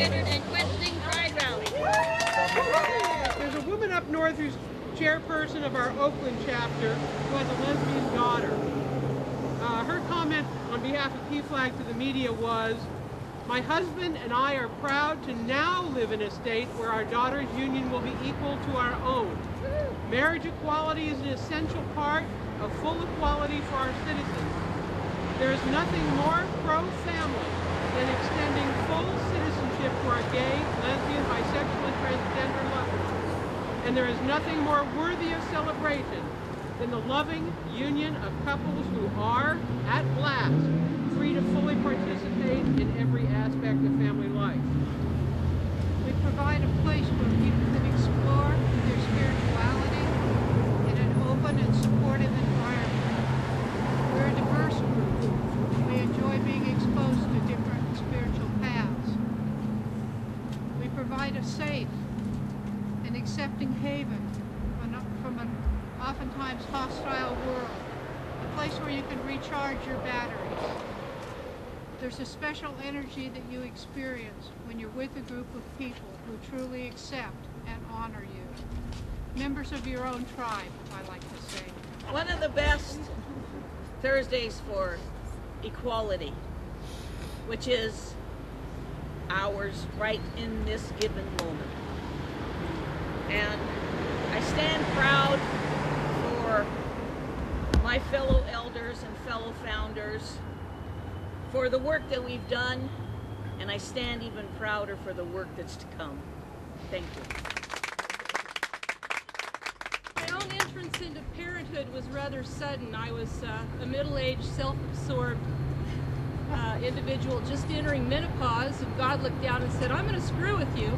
transgendered and questioning pride rally. There's a woman up north who's chairperson of our Oakland chapter who has a lesbian daughter. Her comment on behalf of PFLAG to the media was, "My husband and I are proud to now live in a state where our daughter's union will be equal to our own. Marriage equality is an essential part of full equality for our citizens. There is nothing more pro-family than extending full citizenship to our gay, lesbian, bisexual, and transgender loved ones. And there is nothing more worthy of celebration than the loving union of couples who are, at last, free to fully participate in every aspect of family life." We provide a place where people can explore their spirituality in an open and supportive environment. We're a diverse group. We enjoy being exposed to different spiritual paths. We provide a safe and accepting haven from an oftentimes hostile world, a place where you can recharge your batteries. There's a special energy that you experience when you're with a group of people who truly accept and honor you. Members of your own tribe, I like to say. One of the best Thursdays for equality, which is ours right in this given moment. And I stand proud for my fellow elders and fellow founders for the work that we've done, and I stand even prouder for the work that's to come. Thank you. My own entrance into parenthood was rather sudden. I was a middle-aged, self-absorbed individual just entering menopause, and God looked down and said, "I'm going to screw with you."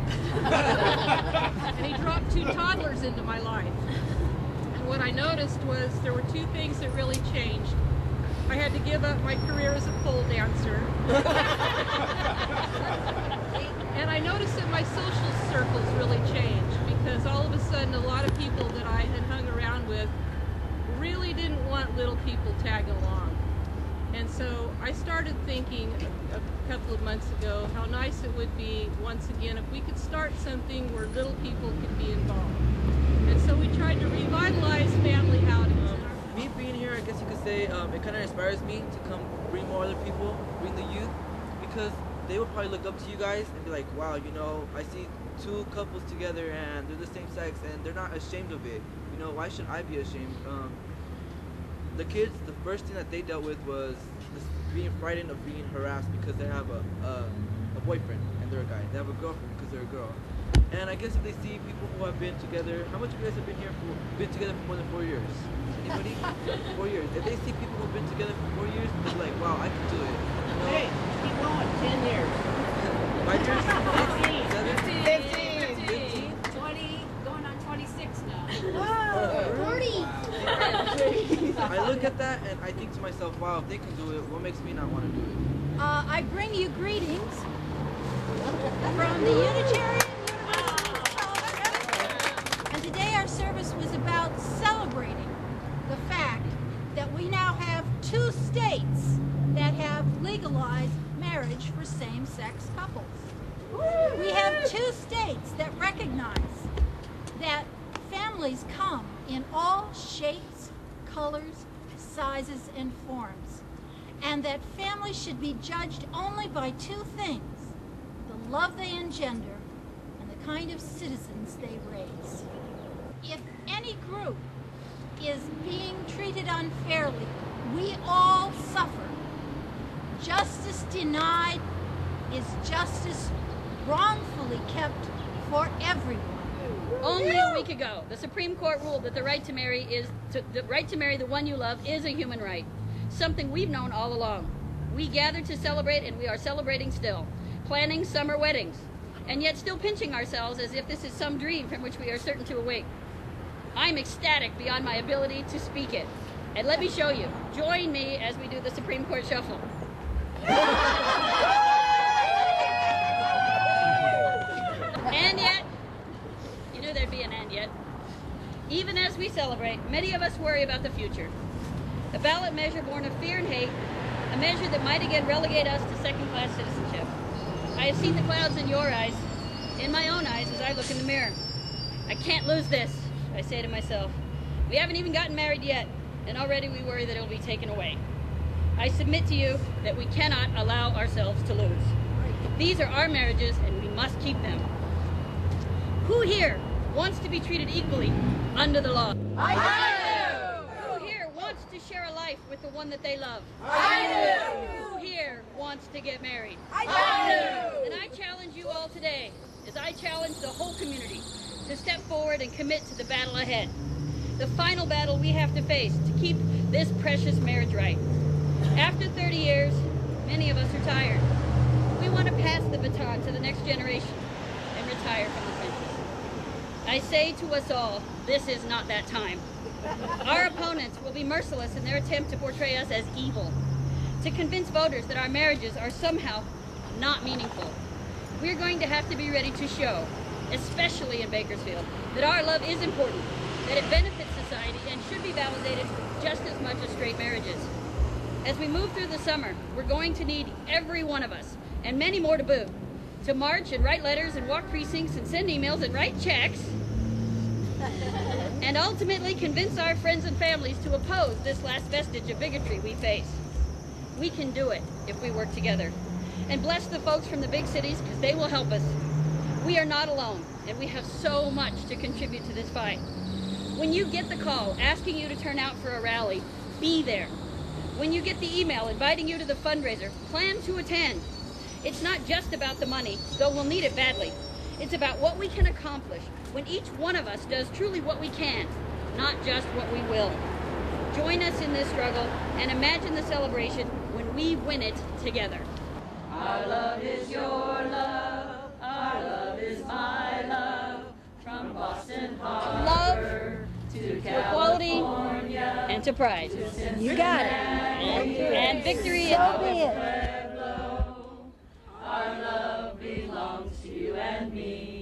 And he dropped 2 toddlers into my life. And what I noticed was there were 2 things that really changed. I had to give up my career as a pole dancer. And I noticed that my social circles really changed, because all of a sudden a lot of people that I had hung around with really didn't want little people tagging along. And so I started thinking a couple of months ago how nice it would be once again if we could start something where little people could be involved. And so we tried to revitalize family outings. Me being here, I guess you could say, it kind of inspires me to come bring more other people, bring the youth, because they would probably look up to you guys and be like, wow, you know, I see 2 couples together and they're the same sex and they're not ashamed of it. You know, why should I be ashamed? The kids, the first thing that they dealt with was just being frightened of being harassed because they have a boyfriend and they're a guy. They have a girlfriend because they're a girl. And I guess if they see people who have been together, how much of you guys have been together for more than 4 years? Anybody? 4 years. If they see people who've been together for 4 years, they're like, wow, I can do it. You know? Hey, keep going. 10 years. 5 years? 15. 15. 20, going on 26 now. Wow. 40. I look at that and I think to myself, wow, if they can do it, what makes me not want to do it? I bring you greetings from the Unitarian Universalist. And today our service was about celebrating the fact that we now have 2 states that have legalized marriage for same-sex couples. We have 2 states that recognize that families come in all shapes, colors, sizes, and forms, and that families should be judged only by 2 things: the love they engender and the kind of citizens they raise. If any group is being treated unfairly, we all suffer. Justice denied is justice wrongfully kept for everyone. Only a week ago, the Supreme Court ruled that the right to marry the one you love is a human right, something we've known all along. We gathered to celebrate, and we are celebrating still, planning summer weddings, and yet still pinching ourselves as if this is some dream from which we are certain to awake. I'm ecstatic beyond my ability to speak it. And let me show you. Join me as we do the Supreme Court shuffle. And yet, you knew there'd be an and yet. Even as we celebrate, many of us worry about the future. A ballot measure born of fear and hate, a measure that might again relegate us to second-class citizenship. I I have seen the clouds in your eyes, in my own eyes as I look in the mirror. I can't lose this, I say to myself. We haven't even gotten married yet, and already we worry that it will be taken away. I submit to you that we cannot allow ourselves to lose. These are our marriages, and we must keep them. Who here wants to be treated equally under the law? I do! Who here wants to share a life with the one that they love? I do! Who here wants to get married? I do! And I challenge you all today, as I challenge the whole community, to step forward and commit to the battle ahead. The final battle we have to face to keep this precious marriage right. After 30 years, many of us are tired. We want to pass the baton to the next generation and retire from the trenches. I say to us all, this is not that time. Our opponents will be merciless in their attempt to portray us as evil, to convince voters that our marriages are somehow not meaningful. We're going to have to be ready to show, especially in Bakersfield, that our love is important, that it benefits society and should be validated just as much as straight marriages. As we move through the summer, we're going to need every one of us, and many more to boot, to march and write letters and walk precincts and send emails and write checks, and ultimately convince our friends and families to oppose this last vestige of bigotry we face. We can do it if we work together. And bless the folks from the big cities, because they will help us. We are not alone, and we have so much to contribute to this fight. When you get the call asking you to turn out for a rally, be there. When you get the email inviting you to the fundraiser, plan to attend. It's not just about the money, though we'll need it badly. It's about what we can accomplish when each one of us does truly what we can, not just what we will. Join us in this struggle and imagine the celebration when we win it together. Our love is your love, our love is my love, from Boston Harbor to equality and to pride. You got it. And victory. So be it. Our love belongs to you and me.